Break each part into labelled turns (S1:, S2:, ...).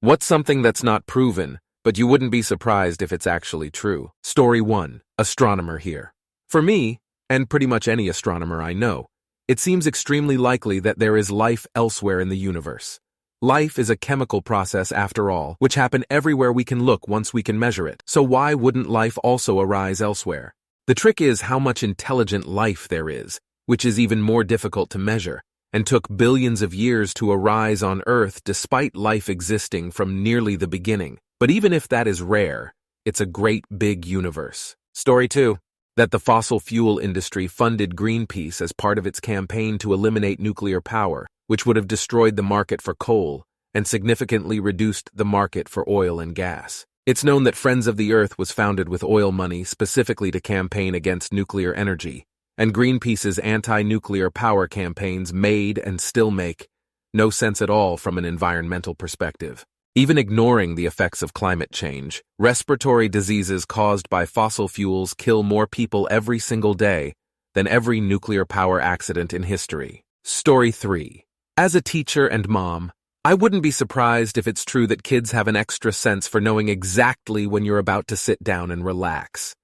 S1: What's something that's not proven, but you wouldn't be surprised if it's actually true? Story 1. Astronomer here. For me, and pretty much any astronomer I know, it seems extremely likely that there is life elsewhere in the universe. Life is a chemical process after all, which happen everywhere we can look once we can measure it. So why wouldn't life also arise elsewhere? The trick is how much intelligent life there is, which is even more difficult to measure, and took billions of years to arise on Earth despite life existing from nearly the beginning. But even if that is rare, it's a great big universe. Story 2. That the fossil fuel industry funded Greenpeace as part of its campaign to eliminate nuclear power, which would have destroyed the market for coal and significantly reduced the market for oil and gas. It's known that Friends of the Earth was founded with oil money specifically to campaign against nuclear energy, and Greenpeace's anti-nuclear power campaigns made and still make no sense at all from an environmental perspective. Even ignoring the effects of climate change, respiratory diseases caused by fossil fuels kill more people every single day than every nuclear power accident in history. Story 3. As a teacher and mom, I wouldn't be surprised if it's true that kids have an extra sense for knowing exactly when you're about to sit down and relax.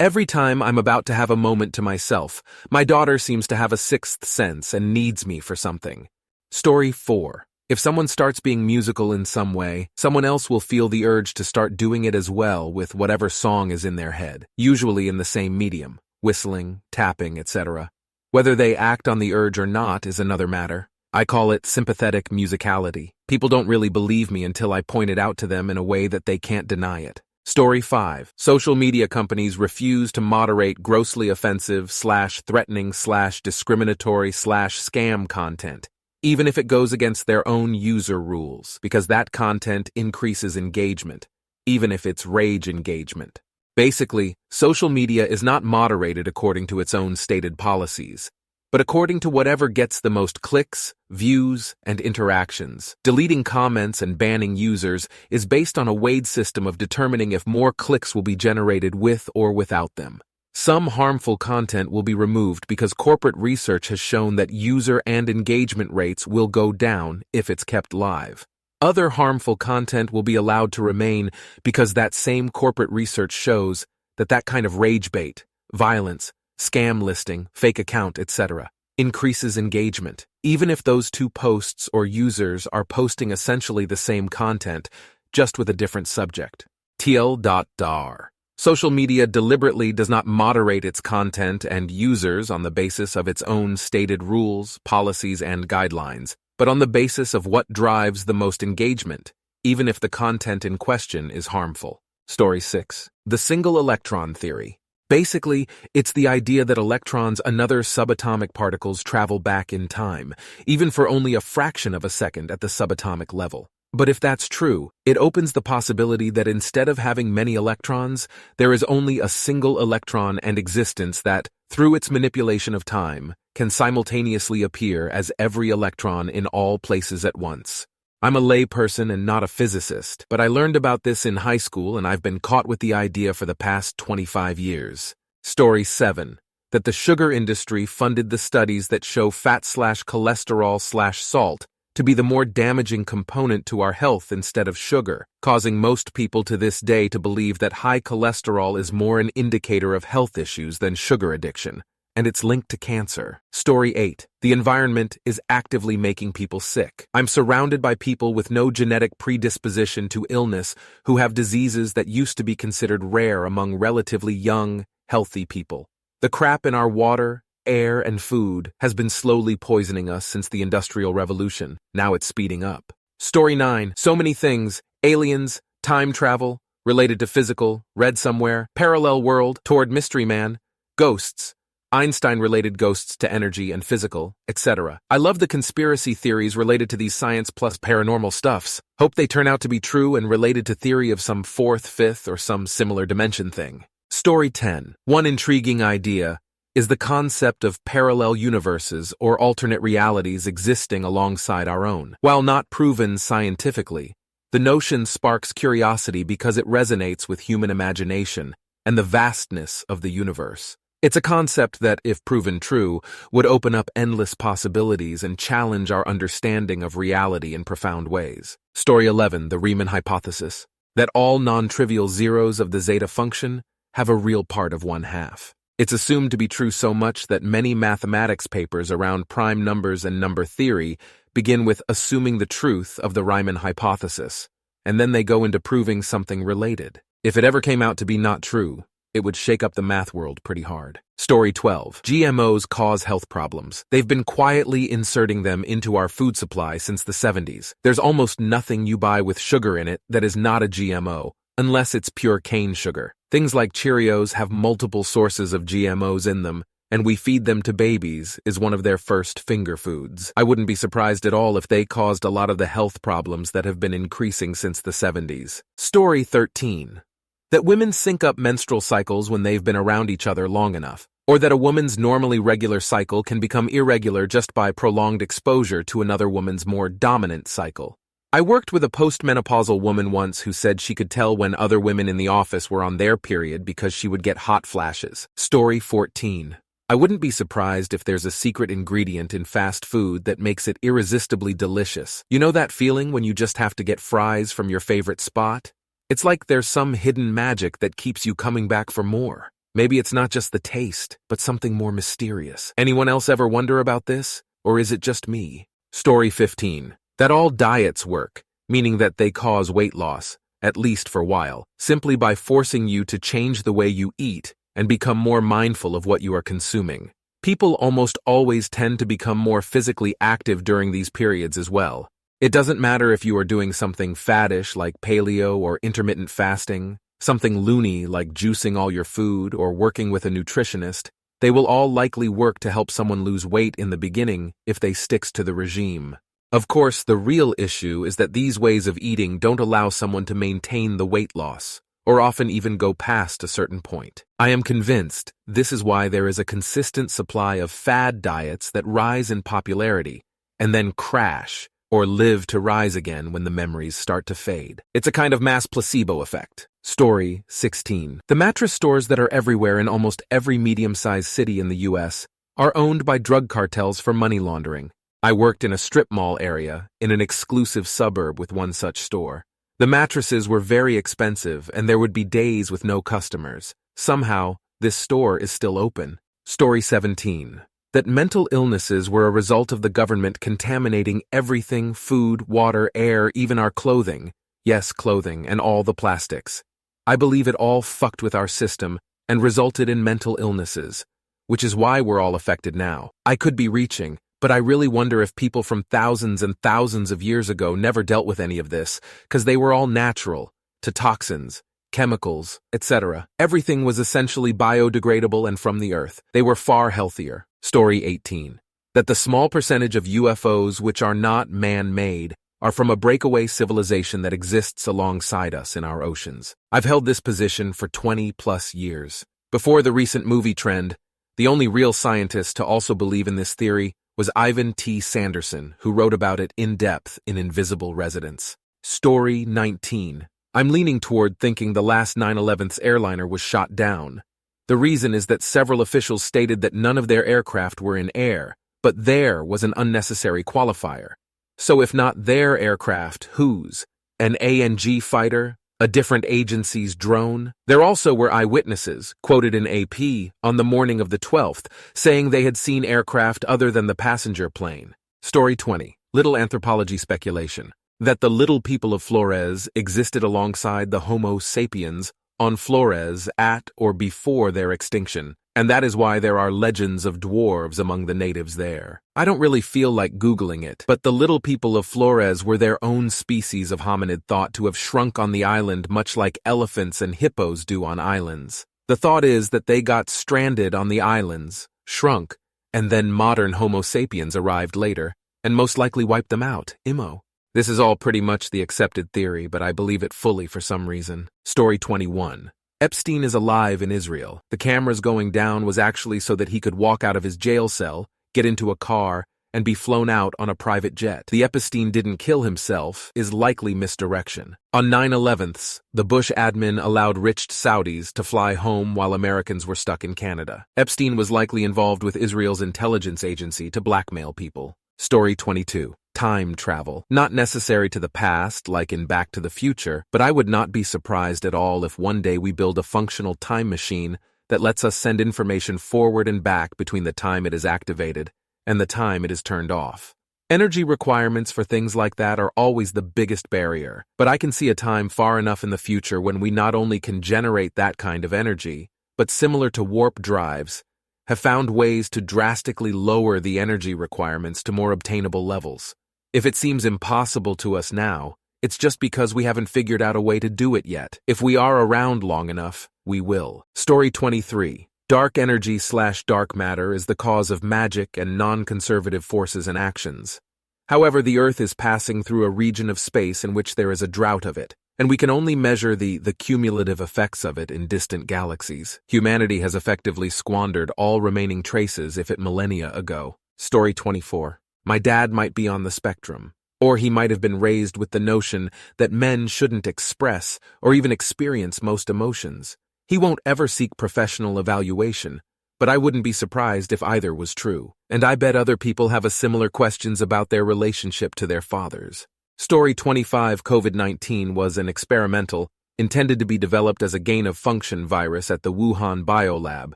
S1: Every time I'm about to have a moment to myself, my daughter seems to have a sixth sense and needs me for something. Story 4. If someone starts being musical in some way, someone else will feel the urge to start doing it as well with whatever song is in their head, usually in the same medium, whistling, tapping, etc. Whether they act on the urge or not is another matter. I call it sympathetic musicality. People don't really believe me until I point it out to them in a way that they can't deny it. Story 5. Social media companies refuse to moderate grossly offensive /threatening /discriminatory /scam content, even if it goes against their own user rules, because that content increases engagement, even if it's rage engagement. Basically, social media is not moderated according to its own stated policies, but according to whatever gets the most clicks, views, and interactions. Deleting comments and banning users is based on a weighed system of determining if more clicks will be generated with or without them. Some harmful content will be removed because corporate research has shown that user and engagement rates will go down if it's kept live. Other harmful content will be allowed to remain because that same corporate research shows that kind of rage bait, violence, scam listing, fake account, etc. increases engagement, even if those two posts or users are posting essentially the same content, just with a different subject. TL.dar. Social media deliberately does not moderate its content and users on the basis of its own stated rules, policies, and guidelines, but on the basis of what drives the most engagement, even if the content in question is harmful. Story 6. The single electron theory. Basically, it's the idea that electrons and other subatomic particles travel back in time, even for only a fraction of a second at the subatomic level. But if that's true, it opens the possibility that instead of having many electrons, there is only a single electron and existence that, through its manipulation of time, can simultaneously appear as every electron in all places at once. I'm a lay person and not a physicist, but I learned about this in high school and I've been caught with the idea for the past 25 years. Story 7. That the sugar industry funded the studies that show fat/cholesterol/salt to be the more damaging component to our health instead of sugar, causing most people to this day to believe that high cholesterol is more an indicator of health issues than sugar addiction, and it's linked to cancer. Story 8. The environment is actively making people sick. I'm surrounded by people with no genetic predisposition to illness who have diseases that used to be considered rare among relatively young, healthy people. The crap in our water, air, and food has been slowly poisoning us since the Industrial Revolution. Now it's speeding up. Story 9. So many things. Aliens, time travel, related to physical, read somewhere, parallel world, toward Mystery Man, ghosts, Einstein-related ghosts to energy and physical, etc. I love the conspiracy theories related to these science plus paranormal stuffs. Hope they turn out to be true and related to theory of some fourth, fifth, or some similar dimension thing. Story 10. One intriguing idea is the concept of parallel universes or alternate realities existing alongside our own. While not proven scientifically, the notion sparks curiosity because it resonates with human imagination and the vastness of the universe. It's a concept that, if proven true, would open up endless possibilities and challenge our understanding of reality in profound ways. Story 11, the Riemann hypothesis, that all non-trivial zeros of the zeta function have a real part of 1/2. It's assumed to be true so much that many mathematics papers around prime numbers and number theory begin with assuming the truth of the Riemann hypothesis, and then they go into proving something related. If it ever came out to be not true, it would shake up the math world pretty hard. Story 12. GMOs cause health problems. They've been quietly inserting them into our food supply since the 70s. There's almost nothing you buy with sugar in it that is not a GMO, unless it's pure cane sugar. Things like Cheerios have multiple sources of GMOs in them, and we feed them to babies is one of their first finger foods. I wouldn't be surprised at all if they caused a lot of the health problems that have been increasing since the 70s. Story 13. That women sync up menstrual cycles when they've been around each other long enough, or that a woman's normally regular cycle can become irregular just by prolonged exposure to another woman's more dominant cycle. I worked with a postmenopausal woman once who said she could tell when other women in the office were on their period because she would get hot flashes. Story 14. I wouldn't be surprised if there's a secret ingredient in fast food that makes it irresistibly delicious. You know that feeling when you just have to get fries from your favorite spot? It's like there's some hidden magic that keeps you coming back for more. Maybe it's not just the taste, but something more mysterious. Anyone else ever wonder about this? Or is it just me? Story 15. That all diets work, meaning that they cause weight loss, at least for a while, simply by forcing you to change the way you eat and become more mindful of what you are consuming. People almost always tend to become more physically active during these periods as well. It doesn't matter if you are doing something faddish like paleo or intermittent fasting, something loony like juicing all your food or working with a nutritionist. They will all likely work to help someone lose weight in the beginning if they sticks to the regime. Of course, the real issue is that these ways of eating don't allow someone to maintain the weight loss, or often even go past a certain point. I am convinced this is why there is a consistent supply of fad diets that rise in popularity and then crash or live to rise again when the memories start to fade. It's a kind of mass placebo effect. Story 16. The mattress stores that are everywhere in almost every medium-sized city in the U.S. are owned by drug cartels for money laundering. I worked in a strip mall area in an exclusive suburb with one such store. The mattresses were very expensive and there would be days with no customers. Somehow, this store is still open. Story 17. That mental illnesses were a result of the government contaminating everything: food, water, air, even our clothing. Yes, clothing, and all the plastics. I believe it all fucked with our system and resulted in mental illnesses, which is why we're all affected now. I could be reaching, but I really wonder if people from thousands and thousands of years ago never dealt with any of this, because they were all natural, to toxins, chemicals, etc. Everything was essentially biodegradable and from the earth. They were far healthier. Story 18. That the small percentage of UFOs which are not man-made are from a breakaway civilization that exists alongside us in our oceans. I've held this position for 20+ years. Before the recent movie trend, the only real scientist to also believe in this theory was Ivan T. Sanderson, who wrote about it in depth in Invisible Residents. Story 19. I'm leaning toward thinking the last 9/11's airliner was shot down. The reason is that several officials stated that none of their aircraft were in air, but there was an unnecessary qualifier. So if not their aircraft, whose? An ANG fighter? A different agency's drone? There also were eyewitnesses, quoted in AP, on the morning of the 12th, saying they had seen aircraft other than the passenger plane. Story 20. Little anthropology speculation. That the little people of Flores existed alongside the Homo sapiens on Flores at or before their extinction, and that is why there are legends of dwarves among the natives there. I don't really feel like Googling it, but the little people of Flores were their own species of hominid thought to have shrunk on the island much like elephants and hippos do on islands. The thought is that they got stranded on the islands, shrunk, and then modern Homo sapiens arrived later, and most likely wiped them out, IMO. This is all pretty much the accepted theory, but I believe it fully for some reason. Story 21. Epstein is alive in Israel. The cameras going down was actually so that he could walk out of his jail cell, get into a car, and be flown out on a private jet. The Epstein didn't kill himself is likely misdirection. On 9/11, the Bush admin allowed rich Saudis to fly home while Americans were stuck in Canada. Epstein was likely involved with Israel's intelligence agency to blackmail people. Story 22. Time travel. Not necessary to the past, like in Back to the Future, but I would not be surprised at all if one day we build a functional time machine that lets us send information forward and back between the time it is activated and the time it is turned off. Energy requirements for things like that are always the biggest barrier, but I can see a time far enough in the future when we not only can generate that kind of energy, but similar to warp drives, have found ways to drastically lower the energy requirements to more obtainable levels. If it seems impossible to us now, it's just because we haven't figured out a way to do it yet. If we are around long enough, we will. Story 23. Dark energy/dark matter is the cause of magic and non-conservative forces and actions. However, the Earth is passing through a region of space in which there is a drought of it, and we can only measure the cumulative effects of it in distant galaxies. Humanity has effectively squandered all remaining traces of it millennia ago. Story 24. My dad might be on the spectrum, or he might have been raised with the notion that men shouldn't express or even experience most emotions. He won't ever seek professional evaluation, but I wouldn't be surprised if either was true. And I bet other people have similar questions about their relationship to their fathers. Story 25. COVID-19 was an experimental, intended to be developed as a gain-of-function virus at the Wuhan biolab,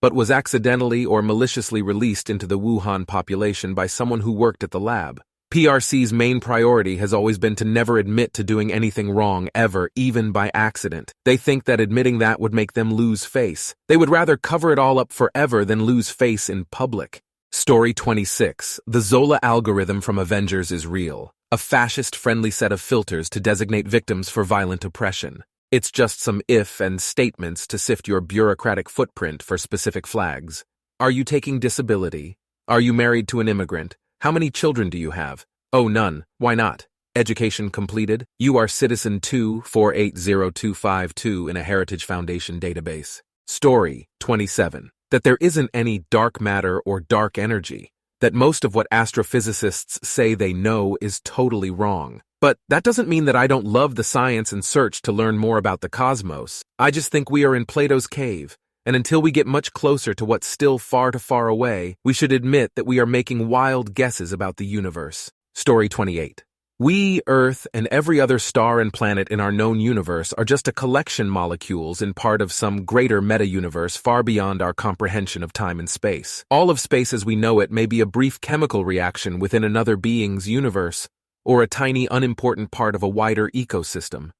S1: but was accidentally or maliciously released into the Wuhan population by someone who worked at the lab. PRC's main priority has always been to never admit to doing anything wrong ever, even by accident. They think that admitting that would make them lose face. They would rather cover it all up forever than lose face in public. Story 26. The Zola algorithm from Avengers is real. A fascist-friendly set of filters to designate victims for violent oppression. It's just some if and statements to sift your bureaucratic footprint for specific flags. Are you taking disability? Are you married to an immigrant? How many children do you have? Oh, none. Why not? Education completed? You are citizen 2480252 in a Heritage Foundation database. Story 27. That there isn't any dark matter or dark energy. That most of what astrophysicists say they know is totally wrong. But that doesn't mean that I don't love the science and search to learn more about the cosmos. I just think we are in Plato's cave. And until we get much closer to what's still far too far away, we should admit that we are making wild guesses about the universe. Story 28. We, Earth, and every other star and planet in our known universe are just a collection molecules in part of some greater meta-universe far beyond our comprehension of time and space. All of space as we know it may be a brief chemical reaction within another being's universe, or a tiny unimportant part of a wider ecosystem.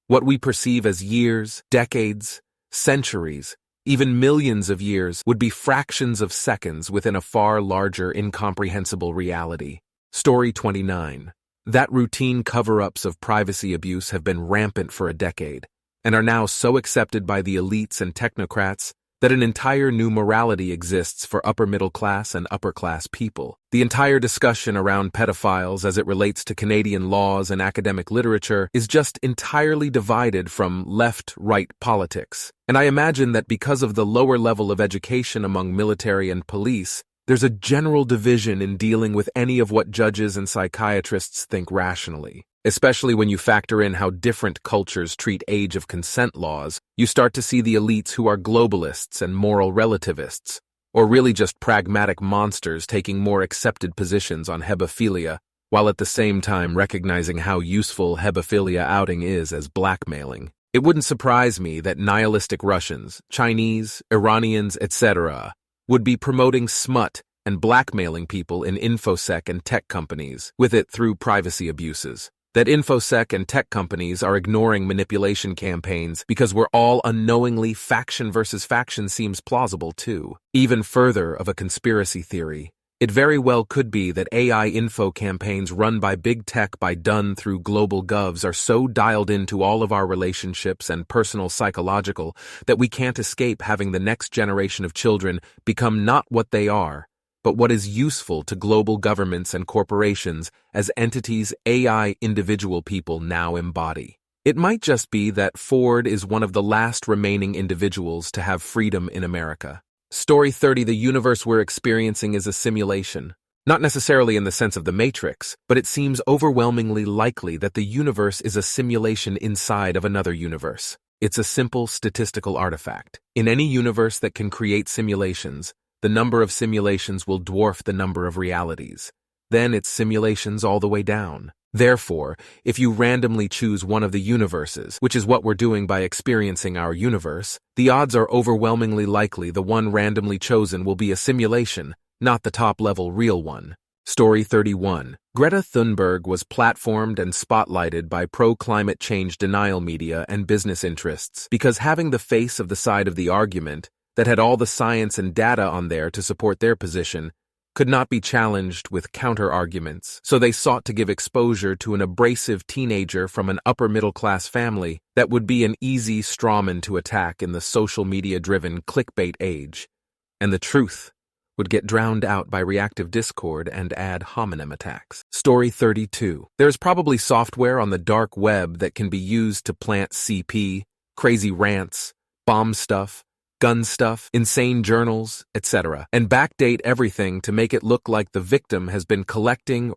S1: What we perceive as years, decades, centuries, even millions of years would be fractions of seconds within a far larger, incomprehensible reality. Story 29. That routine cover-ups of privacy abuse have been rampant for a decade, and are now so accepted by the elites and technocrats that an entire new morality exists for upper-middle-class and upper-class people. The entire discussion around pedophiles as it relates to Canadian laws and academic literature is just entirely divided from left-right politics. And I imagine that because of the lower level of education among military and police, there's a general division in dealing with any of what judges and psychiatrists think rationally. Especially when you factor in how different cultures treat age of consent laws, you start to see the elites who are globalists and moral relativists, or really just pragmatic monsters taking more accepted positions on hebephilia, while at the same time recognizing how useful hebephilia outing is as blackmailing. It wouldn't surprise me that nihilistic Russians, Chinese, Iranians, etc. would be promoting smut and blackmailing people in infosec and tech companies, with it through privacy abuses. That infosec and tech companies are ignoring manipulation campaigns because we're all unknowingly faction versus faction seems plausible too. Even further of a conspiracy theory, it very well could be that AI info campaigns run by big tech done through global govs are so dialed into all of our relationships and personal psychological that we can't escape having the next generation of children become not what they are, but what is useful to global governments and corporations as entities AI individual people now embody. It might just be that Ford is one of the last remaining individuals to have freedom in America. Story 30. The universe we're experiencing is a simulation. Not necessarily in the sense of the Matrix, but it seems overwhelmingly likely that the universe is a simulation inside of another universe. It's a simple statistical artifact. In any universe that can create simulations, the number of simulations will dwarf the number of realities. Then it's simulations all the way down. Therefore, if you randomly choose one of the universes, which is what we're doing by experiencing our universe, the odds are overwhelmingly likely the one randomly chosen will be a simulation, not the top-level real one. Story 31. Greta Thunberg was platformed and spotlighted by pro-climate change denial media and business interests because having the face of the side of the argument that had all the science and data on there to support their position could not be challenged with counter-arguments, so they sought to give exposure to an abrasive teenager from an upper-middle-class family that would be an easy strawman to attack in the social media-driven clickbait age. And the truth would get drowned out by reactive discord and ad hominem attacks. Story 32. There's probably software on the dark web that can be used to plant CP, crazy rants, bomb stuff, gun stuff, insane journals, etc., and backdate everything to make it look like the victim has been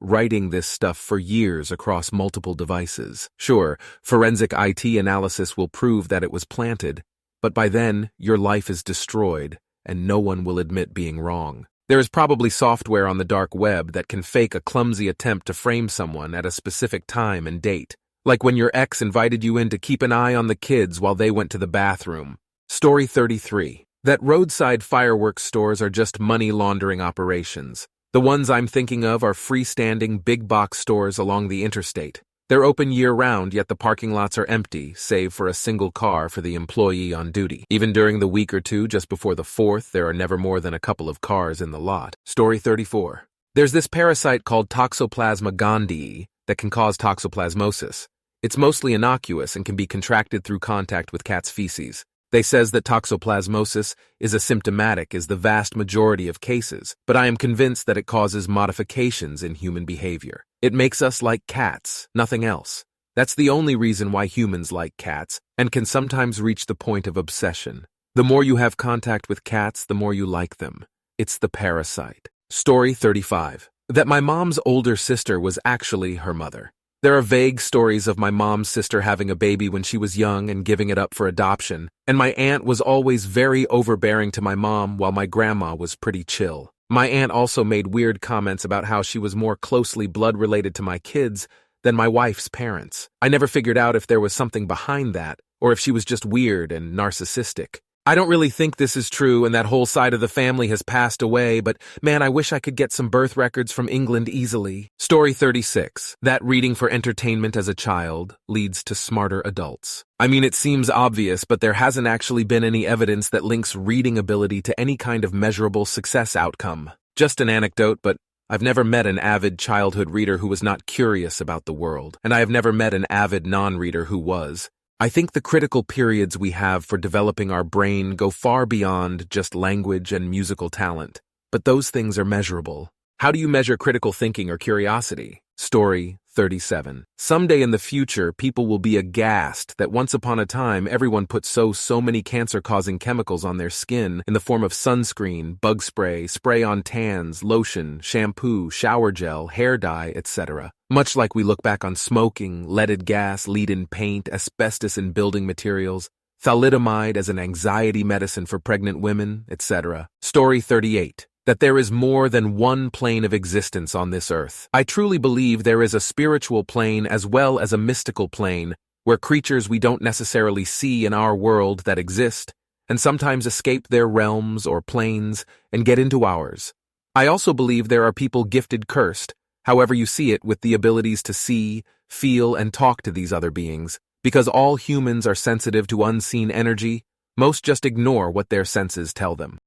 S1: writing this stuff for years across multiple devices. Sure, forensic IT analysis will prove that it was planted, but by then, your life is destroyed, and no one will admit being wrong. There is probably software on the dark web that can fake a clumsy attempt to frame someone at a specific time and date, like when your ex invited you in to keep an eye on the kids while they went to the bathroom. Story 33. That roadside fireworks stores are just money laundering operations. The ones I'm thinking of are freestanding big box stores along the interstate. They're open year-round, yet the parking lots are empty, save for a single car for the employee on duty. Even during the week or two just before the 4th, there are never more than a couple of cars in the lot. Story 34. There's this parasite called Toxoplasma gondii that can cause toxoplasmosis. It's mostly innocuous and can be contracted through contact with cats' feces. They says that toxoplasmosis is asymptomatic is the vast majority of cases, but I am convinced that it causes modifications in human behavior. It makes us like cats, nothing else. That's the only reason why humans like cats, and can sometimes reach the point of obsession. The more you have contact with cats, the more you like them. It's the parasite. Story 35. That my mom's older sister was actually her mother. There are vague stories of my mom's sister having a baby when she was young and giving it up for adoption, and my aunt was always very overbearing to my mom while my grandma was pretty chill. My aunt also made weird comments about how she was more closely blood-related to my kids than my wife's parents. I never figured out if there was something behind that, or if she was just weird and narcissistic. I don't really think this is true and that whole side of the family has passed away, but man, I wish I could get some birth records from England easily. Story 36. That reading for entertainment as a child leads to smarter adults. I mean, it seems obvious, but there hasn't actually been any evidence that links reading ability to any kind of measurable success outcome. Just an anecdote, but I've never met an avid childhood reader who was not curious about the world, and I have never met an avid non-reader who was. I think the critical periods we have for developing our brain go far beyond just language and musical talent, but those things are measurable. How do you measure critical thinking or curiosity? Story 37. Someday in the future, people will be aghast that once upon a time everyone put so many cancer-causing chemicals on their skin in the form of sunscreen, bug spray, spray-on tans, lotion, shampoo, shower gel, hair dye, etc. Much like we look back on smoking, leaded gas, lead in paint, asbestos in building materials, thalidomide as an anxiety medicine for pregnant women, etc. Story 38. That there is more than one plane of existence on this earth. I truly believe there is a spiritual plane as well as a mystical plane, where creatures we don't necessarily see in our world that exist, and sometimes escape their realms or planes and get into ours. I also believe there are people gifted cursed, however you see it, with the abilities to see, feel, and talk to these other beings. Because all humans are sensitive to unseen energy, most just ignore what their senses tell them.